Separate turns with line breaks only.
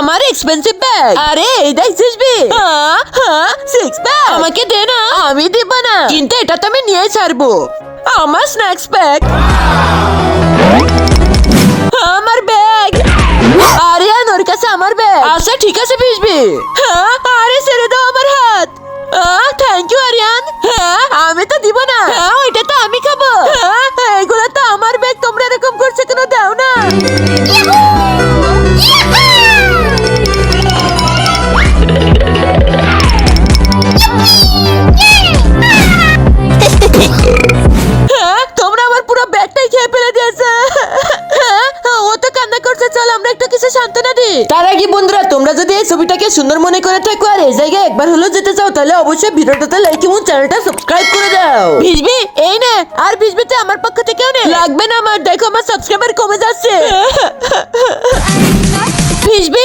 আমার expensive bag. আরে এই দেখছিস বি? হ্যাঁ, সিক্স প্যাক আমাকে দে না। আমি দিব না, কিন্তু এটা তো আমি নিয়ে ছাড়বো। আমার স্ন্যাক্স ব্যাগ। আমার ব্যাগ। আরিয়ান ওর কাছে আমার ব্যাগ। আচ্ছা ঠিক আছে ভিজবি। হ্যাঁ, আরে ছেড়ে দাও আমার হাত। Thank you Aryan. হ্যাঁ, আমি তো দিব না। হ্যাঁ, ওইটা তো আমি খাবো। হ্যাঁ, এগুলো তো আমার ব্যাগ, তোমরা এরকম করছো কেন? দাও না। হ্যাঁ, তোমরা আমার পুরো ব্যাগটাই খেয়ে ফেলে দিয়েছে। হ্যাঁ, ও তো কান্না করছে। চল আমরা একটু কিছু সান্ত্বনা দিই। তার আগে বন্ধুরা, তোমরা যদি এই ছবিটাকে সুন্দর মনে করে থাকো আর এই জায়গায় একবার হলেও যেতে চাও, তাহলে অবশ্যই ভিডিওটাতে লাইক এবং চ্যানেলটা সাবস্ক্রাইব করে দাও। ভিজবি এই নে, আর ভিজবিতে আমার পক্ষ থেকেও নে। লাগবে না আমার, দেখো আমার সাবস্ক্রাইবার কমে যাচ্ছে। ভিজবি